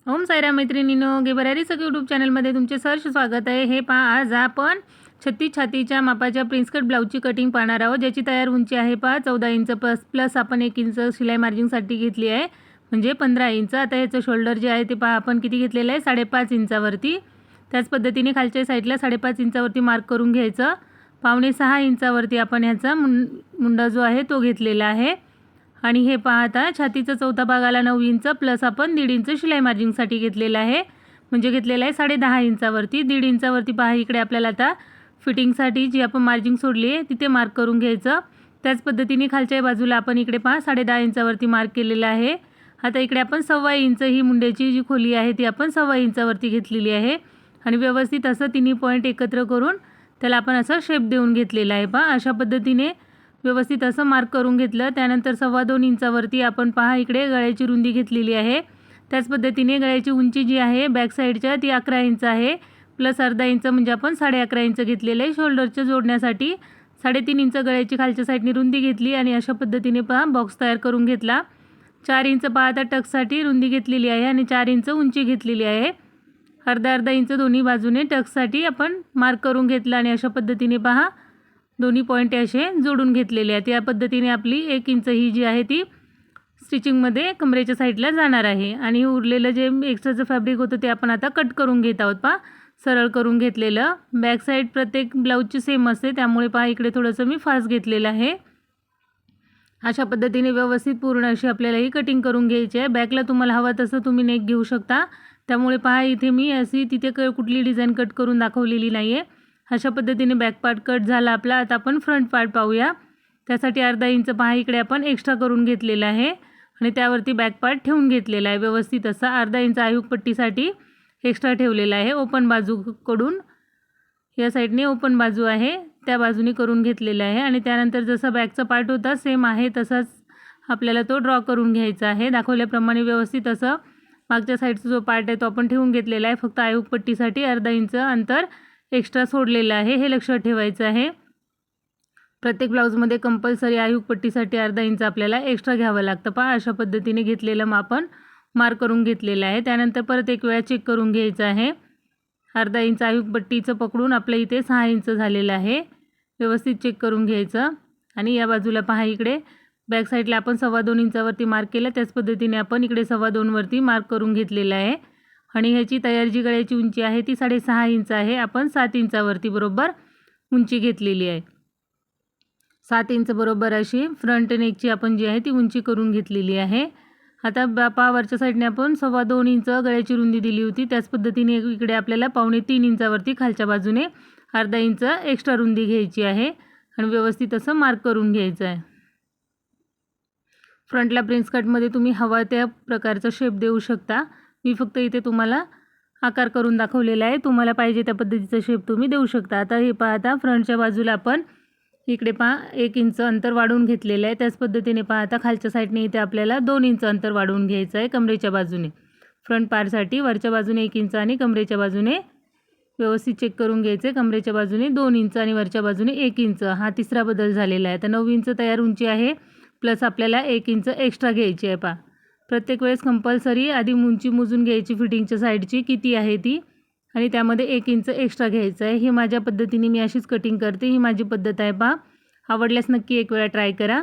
ओम साईराम मैत्रिणींनो, गेबरारी सगळे यूट्यूब चॅनलमध्ये तुमचे सहर्ष स्वागत आहे। हे पहा, आज आपण 36 छातीच्या मापाच्या प्रिन्स कट ब्लाऊजची कटिंग पाहणार आहोत, ज्याची तयार उंची आहे पहा 14 इंच प्लस आपण 1 इंच शिलाई मार्जिंगसाठी घेतली आहे, म्हणजे 15 इंच। आता याचं शोल्डर जे आहे ते पहा आपण किती घेतलेलं आहे, 5.5 इंचावरती। त्याच पद्धतीने खालच्या साईडला 5.5 इंचावरती मार्क करून घ्यायचं। 5.5 इंचावरती आपण ह्याचा मुंडा जो आहे तो घेतलेला आहे। आणि हे पाहता छातीचा चौथा भाग आला 9 इंच प्लस आपण 1.5 इंच शिलाई मार्जिंगसाठी घेतलेला आहे, म्हणजे घेतलेला आहे 10.5 इंचावरती। 1.5 इंचावरती पहा इकडे आपल्याला आता फिटिंगसाठी जी आपण मार्जिंग सोडली आहे तिथे मार्क करून घ्यायचं। त्याच पद्धतीने खालच्या बाजूला आपण इकडे पहा 10.5 इंचावरती मार्क केलेला आहे। आता इकडे आपण 1.25 इंच ही मुंड्याची जी खोली आहे ती आपण 1.25 इंचावरती घेतलेली आहे आणि व्यवस्थित असं तिन्ही पॉईंट एकत्र करून त्याला आपण असं शेप देऊन घेतलेला आहे। पहा अशा पद्धतीने व्यवस्थित असं मार्क करून घेतलं। त्यानंतर 2.25 इंचावरती आपण पहा इकडे गळ्याची रुंदी घेतलेली आहे। त्याच पद्धतीने गळ्याची उंची जी आहे बॅक साईडच्या ती 11 इंच आहे, प्लस अर्धा इंच म्हणजे आपण 11.5 इंच घेतलेले आहे। शोल्डरच्या जोडण्यासाठी 3.5 इंच गळ्याची खालच्या साईडनी रुंदी घेतली आणि अशा पद्धतीने पहा बॉक्स तयार करून घेतला। 4 इंच पहा आता टक्ससाठी रुंदी घेतलेली आहे आणि 4 इंच उंची घेतलेली आहे। अर्धा इंच दोन्ही बाजूने टक्ससाठी आपण मार्क करून घेतला आणि अशा पद्धतीने पहा दोन्ही पॉईंट असे जोडून घेतलेले आहेत। या पद्धतीने आपली 1 इंच ही जी आहे ती स्टिचिंगमध्ये कमरेच्या साईडला जाणार आहे आणि उरलेलं जे एक्स्ट्राचं फॅब्रिक होतं ते आपण आता कट करून घेत आहोत। पहा सरळ करून घेतलेलं। बॅक साईड प्रत्येक ब्लाऊजची सेम असते, त्यामुळे पहा इकडे थोडंसं मी फास्ट घेतलेलं आहे। अशा पद्धतीने व्यवस्थित पूर्ण अशी आपल्याला ही कटिंग करून घ्यायची आहे। बॅकला तुम्हाला हवा तसं तुम्ही नेक घेऊ शकता, त्यामुळे पहा इथे मी अशी तिथे कुठली डिझाईन कट करून दाखवलेली नाही आहे। अशा पद्धतीने बॅक पार्ट कट झाला आपला। आता आपण फ्रंट पार्ट पाहूया। त्यासाठी अर्धा इंच पहा इकडे आपण एक्स्ट्रा करून घेतलेला आहे आणि त्यावरती बॅक पार्ट ठेवून घेतलेला आहे। व्यवस्थित असा अर्धा इंच आयुक पट्टीसाठी एक्स्ट्रा ठेवलेला आहे। ओपन बाजूकडून या साईडने ओपन बाजू आहे त्या बाजूने करून घेतलेला आहे आणि त्यानंतर जसा बॅकचा पार्ट होता सेम आहे तसाच आपल्याला तो ड्रॉ करून घ्यायचा आहे। दाखवल्याप्रमाणे व्यवस्थित असं मागच्या साईडचा जो पार्ट आहे तो आपण ठेवून घेतलेला आहे। फक्त आयुक पट्टीसाठी अर्धा इंच अंतर एक्स्ट्रा सोडलेलं आहे, हे लक्षात ठेवायचं आहे। प्रत्येक ब्लाऊजमध्ये कंपल्सरी आयुक पट्टीसाठी अर्धा इंच आपल्याला एक्स्ट्रा घ्यावं लागतं। पहा अशा पद्धतीने घेतलेलं मापन मार्क करून घेतलेलं आहे। त्यानंतर परत एक वेळा चेक करून घ्यायचं आहे। अर्धा इंच आयुक पट्टीचं पकडून आपल्या इथे 6 इंच झालेलं आहे। व्यवस्थित चेक करून घ्यायचं आणि या बाजूला पहा इकडे बॅक साईडला आपण 2.25 इंचावरती मार्क केलं, त्याच पद्धतीने आपण इकडे 2.25 वरती मार्क करून घेतलेलं आहे आणि ह्याची तयार जी गळ्याची उंची आहे ती 6.5 इंच आहे। आपण 7 इंचावरती बरोबर उंची घेतलेली आहे। 7 इंच बरोबर अशी फ्रंट नेकची आपण जी आहे ती उंची करून घेतलेली आहे। आता वरच्या साईडने आपण 2.25 इंच गळ्याची रुंदी दिली होती, त्याच पद्धतीने इकडे आपल्याला 2.25 इंचावरती खालच्या बाजूने अर्धा इंच एक्स्ट्रा रुंदी घ्यायची आहे आणि व्यवस्थित असं मार्क करून घ्यायचं आहे। फ्रंटला प्रिन्स कटमध्ये तुम्ही हवा त्या प्रकारचा शेप देऊ शकता। मी फक्त इथे तुम्हाला आकार करून दाखवलेला आहे, तुम्हाला पाहिजे त्या पद्धतीचा शेप तुम्ही देऊ शकता। आता हे पाहता फ्रंटच्या बाजूला आपण इकडे पहा 1 इंच अंतर वाढवून घेतलेलं आहे। त्याच पद्धतीने पाहता खालच्या साईडने इथे आपल्याला 2 इंच अंतर वाढवून घ्यायचं आहे कमरेच्या बाजूने। फ्रंट पार्टसाठी वरच्या बाजूने 1 इंच आणि कमरेच्या बाजूने व्यवस्थित चेक करून घ्यायचे। कमरेच्या बाजूने 2 इंच आणि वरच्या बाजूने 1 इंच, हा तिसरा बदल झालेला आहे। तर 9 इंच तयार उंची आहे, प्लस आपल्याला 1 इंच एक्स्ट्रा घ्यायची आहे। पहा प्रत्येक वेळेस कंपल्सरी आधी उंची मोजून घ्यायची फिटिंगच्या साईडची किती आहे ती आणि त्यामध्ये 1 इंच एक्स्ट्रा घ्यायचं आहे। ही माझ्या पद्धतीने मी अशीच कटिंग करते, ही माझी पद्धत आहे। पहा आवडल्यास नक्की एक वेळा ट्राय करा।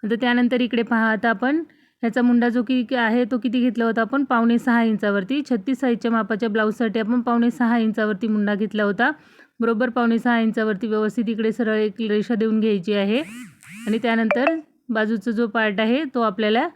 आता त्यानंतर इकडे पहा आता आपण ह्याचा मुंडा जो की आहे तो किती घेतला होता आपण 5.5 इंचावरती। 36 साईजच्या मापाच्या ब्लाऊजसाठी आपण 5.5 इंचावरती मुंडा घेतला होता। बरोबर 5.5 इंचावरती व्यवस्थित इकडे सरळ एक रेषा देऊन घ्यायची आहे आणि त्यानंतर बाजूचा जो पार्ट आहे तो आपल्याला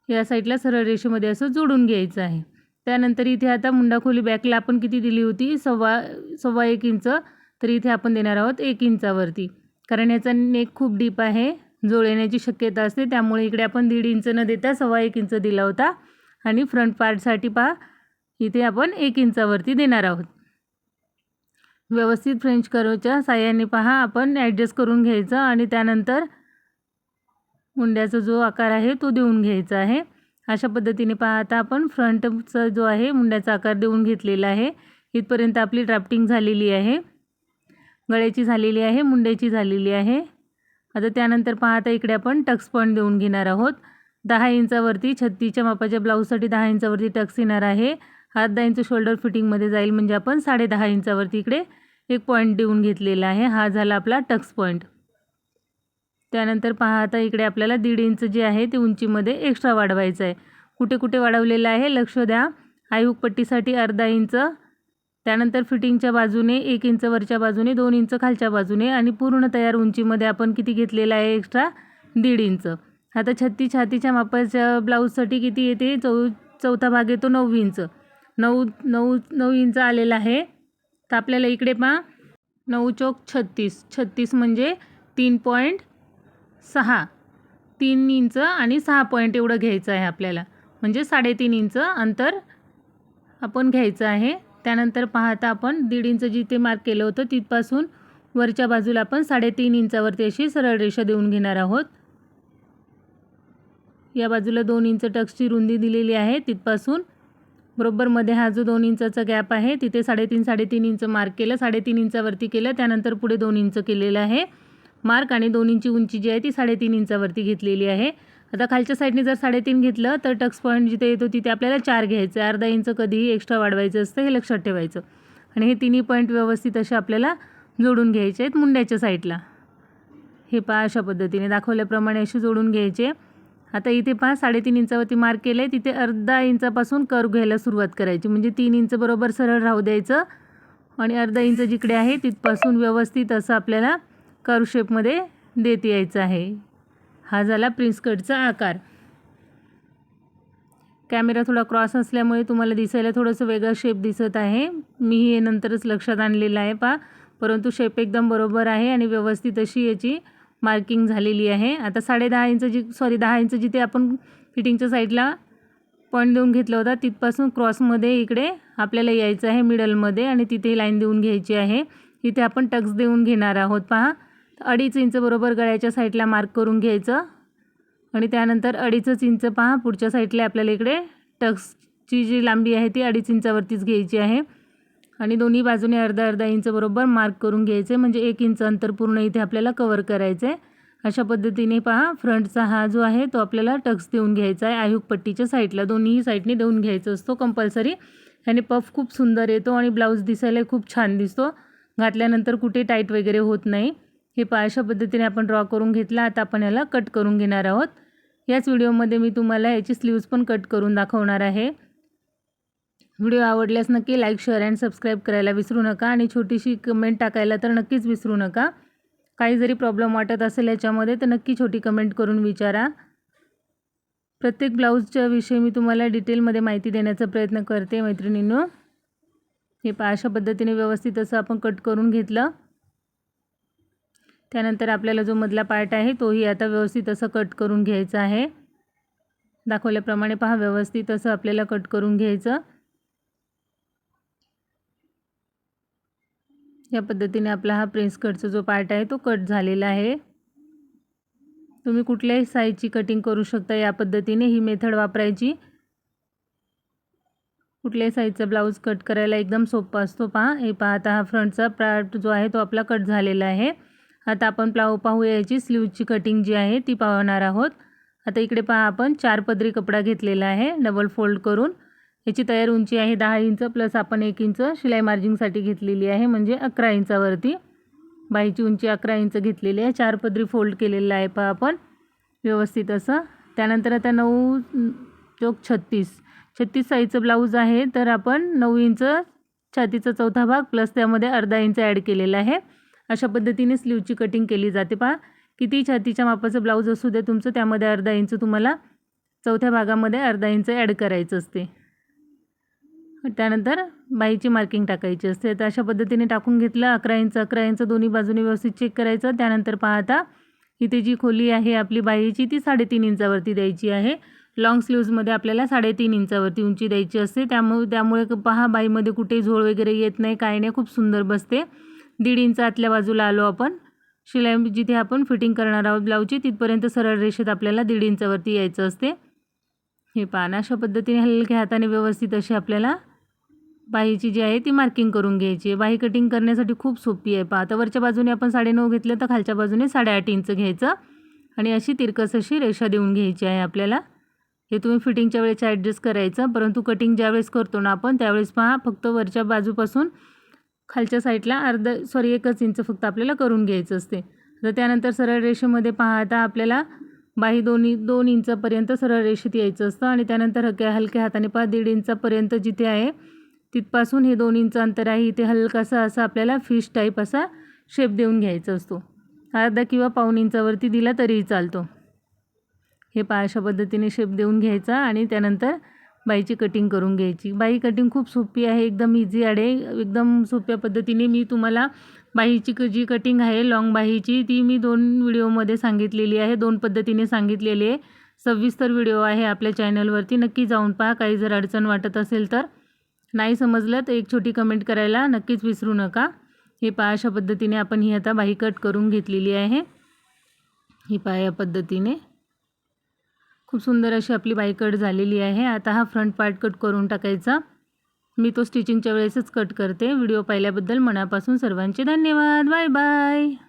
या साईडला सरळ रेषेमध्ये असं जोडून घ्यायचं आहे। त्यानंतर इथे आता मुंडा खोली बॅकला आपण किती दिली होती 1.25 इंच, तर इथे आपण देणार आहोत 1 इंचावरती, कारण याचा नेक खूप डीप आहे, जोड येण्याची शक्यता असते, त्यामुळे इकडे आपण 1.5 इंच न देता 1.25 इंच दिला होता आणि फ्रंट पार्टसाठी पहा इथे आपण 1 इंचावरती देणार आहोत। व्यवस्थित फ्रेंच कर्वच्या साहाय्याने पहा आपण ॲडजस्ट करून घ्यायचं आणि त्यानंतर मुंड्याचा जो आकार आहे तो देऊन घ्यायचा आहे। अशा पद्धतीने पहा आता आपण फ्रंटचा जो आहे मुंड्याचा आकार देऊन घेतलेला आहे। इथपर्यंत आपली ड्राफ्टिंग झालेली आहे, गळ्याची झालेली आहे, मुंड्याची झालेली आहे। आता त्यानंतर पहा आता इकडे आपण टक्स पॉईंट देऊन घेणार आहोत। 10 इंचावरती 36च्या मापाच्या ब्लाऊजसाठी 10 इंचावरती टक्स येणार आहे अर्धा इंच शोल्डर फिटिंगमध्ये जाईल, म्हणजे आपण 10.5 इंचावरती इकडे एक पॉईंट देऊन घेतलेला आहे. हा झाला आपला टक्स पॉईंट. त्यानंतर पहा आता इकडे आपल्याला 1.5 इंच जे आहे ते उंचीमध्ये एक्स्ट्रा वाढवायचं आहे. कुठे कुठे वाढवलेलं आहे लक्ष द्या. आयहुक पट्टीसाठी अर्धा इंच, त्यानंतर फिटिंगच्या बाजूने 1 इंच वरच्या बाजूने, 2 इंच खालच्या बाजूने आणि पूर्ण तयार उंचीमध्ये आपण किती घेतलेला आहे एक्स्ट्रा 1.5 इंच. आता छातीच्या मापाच्या ब्लाऊजसाठी किती येते, चौथा भाग येतो 9 इंच. 9 इंच आलेला आहे. तर आपल्याला इकडे पहा 9 चौक 36, 36 म्हणजे 3.6, 3 इंच आणि 6 पॉईंट एवढं घ्यायचं आहे आपल्याला, म्हणजे 3.5 इंच अंतर आपण घ्यायचं आहे. त्यानंतर पाहता आपण 1.5 इंच जिथे मार्क केलं होतं तिथपासून वरच्या बाजूला आपण 3.5 इंचावरती अशी सरळ रेषा देऊन घेणार आहोत. या बाजूला 2 इंच टक्सची रुंदी दिलेली आहे. तिथपासून बरोबर मध्ये हा जो 2 इंचाचा गॅप आहे तिथे 3.5 इंच मार्क केलं, 3.5 इंचावरती केलं. त्यानंतर पुढे 2 इंच केलेलं आहे मार्क आणि 2 इंची उंची जी आहे ती 3.5 इंचावरती घेतलेली आहे. आता खालच्या साईडने जर 3.5 घेतलं तर टक्स पॉईंट जिथे येतो तिथे आपल्याला 4 घ्यायचं आहे. अर्धा इंच कधीही एक्स्ट्रा वाढवायचं असतं, हे लक्षात ठेवायचं. आणि हे तिन्ही पॉईंट व्यवस्थित असे आपल्याला जोडून घ्यायचे आहेत मुंड्याच्या साईडला. हे पहा अशा पद्धतीने दाखवल्याप्रमाणे असे जोडून घ्यायचे. आता इथे पहा 3.5 इंचावरती मार्क केलं आहे, तिथे अर्धा इंचापासून कर्व घ्यायला सुरुवात करायची, म्हणजे 3 इंच बरोबर सरळ राहू द्यायचं आणि अर्धा इंच जिकडे आहे तिथपासून व्यवस्थित असं आपल्याला कर्व शेपमध्ये देत यायचं आहे. हा झाला प्रिन्स कटचा आकार. कॅमेरा थोडा क्रॉस असल्यामुळे तुम्हाला दिसायला थोडंसं वेगळं शेप दिसत आहे. मी हे नंतरच लक्षात आणलेलं आहे पहा, परंतु शेप एकदम बरोबर आहे आणि व्यवस्थित अशी याची मार्किंग झालेली आहे. आता 10 इंच जिथे आपण फिटिंगच्या साईडला पॉईंट देऊन घेतला होता तिथपासून क्रॉसमध्ये इकडे आपल्याला यायचं आहे मिडलमध्ये आणि तिथे लाईन देऊन घ्यायची आहे. इथे आपण टक्स देऊन घेणार आहोत. पहा 2.5 इंच बरोबर गळ्याच्या साईडला मार्क करून घ्यायचं आणि त्यानंतर 2.5 इंच पहा पुढच्या साईडला आपल्याला इकडे टक्सची जी लांबी आहे ती 2.5 इंचावरतीच घ्यायची आहे आणि दोन्ही बाजूने अर्धा इंच बरोबर मार्क करून घ्यायचे, म्हणजे 1 इंच अंतर पूर्ण इथे आपल्याला कव्हर करायचं आहे. अशा पद्धतीने पहा फ्रंटचा हा जो आहे तो आपल्याला टक्स देऊन घ्यायचा आहे. आयुक पट्टीच्या साईडला दोन्ही साईडने देऊन घ्यायचा असतो कंपल्सरी. ह्याने पफ खूप सुंदर येतो आणि ब्लाऊज दिसायला खूप छान दिसतो, घातल्यानंतर कुठे टाईट वगैरे होत नाही. हे पहा अशा पद्धतीने आपण ड्रॉ करून घेतला. आता आपण याला कट करून घेणार आहोत. याच व्हिडिओमध्ये मी तुम्हाला याची स्लीव्ज पण कट करून दाखवणार आहे. व्हिडिओ आवडल्यास नक्की लाईक, शेअर अँड सबस्क्राईब करायला विसरू नका आणि छोटीशी कमेंट टाकायला तर नक्कीच विसरू नका. काही जरी प्रॉब्लेम वाटत असेल याच्यामध्ये तर नक्की छोटी कमेंट करून विचारा. प्रत्येक ब्लाऊजच्या विषयी मी तुम्हाला डिटेलमध्ये माहिती देण्याचा प्रयत्न करते मैत्रिणींनो. हे पहा अशा पद्धतीने व्यवस्थित असं आपण कट करून घेतलं. त्यानंतर आपल्याला जो मधला पार्ट आहे तोही आता व्यवस्थित असं कट करून घ्यायचा आहे. दाखवल्याप्रमाणे पहा व्यवस्थित असं आपल्याला कट करून घ्यायचं. या पद्धतीने आपला हा प्रिन्स कटचा जो पार्ट आहे तो कट झालेला आहे. तुम्ही कुठल्याही साईजची कटिंग करू शकता. या पद्धतीने ही मेथड वापरायची. कुठल्याही साईजचा ब्लाऊज कट करायला एकदम सोपा असतो. पहा हे पहा आता हा फ्रंटचा पार्ट जो आहे तो आपला कट झालेला आहे. आता आपण पाहूया याची स्लीवची कटिंग जी आहे ती पाहणार आहोत. आता इकडे पहा आपण 4 पदरी कपडा घेतलेला आहे डबल फोल्ड करून. याची तयार उंची आहे 10 इंच प्लस आपण 1 इंच शिलाई मार्जिंगसाठी घेतलेली आहे, म्हणजे 11 इंचावरती. बाहीची उंची 11 इंच घेतलेली आहे. 4 पदरी फोल्ड केलेला आहे पहा आपण व्यवस्थित असं. त्यानंतर आता 9 चौक 36 साईजचं ब्लाऊज आहे, तर आपण 9 इंच छातीचा चौथा भाग प्लस त्यामध्ये अर्धा इंच ॲड केलेला आहे. अशा पद्धतीने स्लीवची कटिंग केली जाते. पहा किती छातीच्या मापाचं ब्लाऊज असू दे तुमचं, त्यामध्ये अर्धा इंच तुम्हाला चौथ्या भागामध्ये अर्धा इंच ॲड करायचं असते. त्यानंतर बाहीची मार्किंग टाकायची असते. तर अशा पद्धतीने टाकून घेतलं. 11 इंच दोन्ही बाजूने व्यवस्थित चेक करायचं. त्यानंतर पाहता इथे जी खोली आहे आपली बाहीची ती 3.5 इंचावरती द्यायची आहे. लॉंग स्लीव्जमध्ये आपल्याला 3.5 इंचावरती उंची द्यायची असते. त्यामुळे पहा बाहीमध्ये कुठेही झोळ वगैरे येत नाही, काय नाही, खूप सुंदर बसते. 1.5 इंच आतल्या बाजूला आलो आपण. शिलाई जिथे आपण फिटिंग करणार आहोत ब्लाऊजची तिथपर्यंत सरळ रेषेत आपल्याला 1.5 इंचावरती यायचं असते. हे पहा अशा पद्धतीने हलक्या हाताने व्यवस्थित अशी आपल्याला बाहीची जी आहे ती मार्किंग करून घ्यायची आहे. बाही कटिंग करण्यासाठी खूप सोपी आहे. पहा आता वरच्या बाजूने आपण 9.5 घेतलं तर खालच्या बाजूने 8.5 इंच घ्यायचं आणि अशी तिरकस अशी रेषा देऊन घ्यायची आहे आपल्याला. हे तुम्ही फिटिंगच्या वेळेस ॲडजस्ट करायचं, परंतु कटिंग ज्यावेळेस करतो ना आपण त्यावेळेस पहा फक्त वरच्या बाजूपासून खालच्या साईडला 1 इंच फक्त आपल्याला करून घ्यायचं असते. तर त्यानंतर सरळ रेषेमध्ये पहा आता आपल्याला बाही 2 इंचापर्यंत सरळ रेषेत यायचं असतं आणि त्यानंतर हलक्या हाताने पहा 1.5 इंचापर्यंत जिथे आहे तिथपासून हे 2 इंच अंतर आहे इथे हलकासा असा आपल्याला फिश टाईप असा शेप देऊन घ्यायचा असतो. अर्धा किंवा पाऊण इंचावरती दिला तरीही चालतो. हे पहा अशा पद्धतीने शेप देऊन घ्यायचा आणि त्यानंतर बाहीची कटिंग करून घ्यायची. बाही कटिंग खूप सोपी आहे, एकदम इझी आहे. एकदम सोप्या पद्धतीने मी तुम्हाला बाहीची जी कटिंग आहे लॉंग बाहीची ती मी 2 व्हिडिओमध्ये सांगितलेली आहे. 2 पद्धतीने सांगितलेली आहे. सविस्तर व्हिडिओ आहे आपल्या चॅनलवरती, नक्की जाऊन पहा. काही जर अडचण वाटत असेल तर, नाही समजलं तर एक छोटी कमेंट करायला नक्कीच विसरू नका. हे पहा अशा पद्धतीने आपण ही आता बाही कट करून घेतलेली आहे. ही पहा या पद्धतीने खूप सुंदर अशी आपली बाही कट झालेली आहे. आता हा फ्रंट पार्ट कट करून टाकायचा. मी तो स्टिचिंगच्या वेळेसच कट करते. व्हिडिओ पाहिल्याबद्दल मनापासून सर्वांचे धन्यवाद. Bye bye.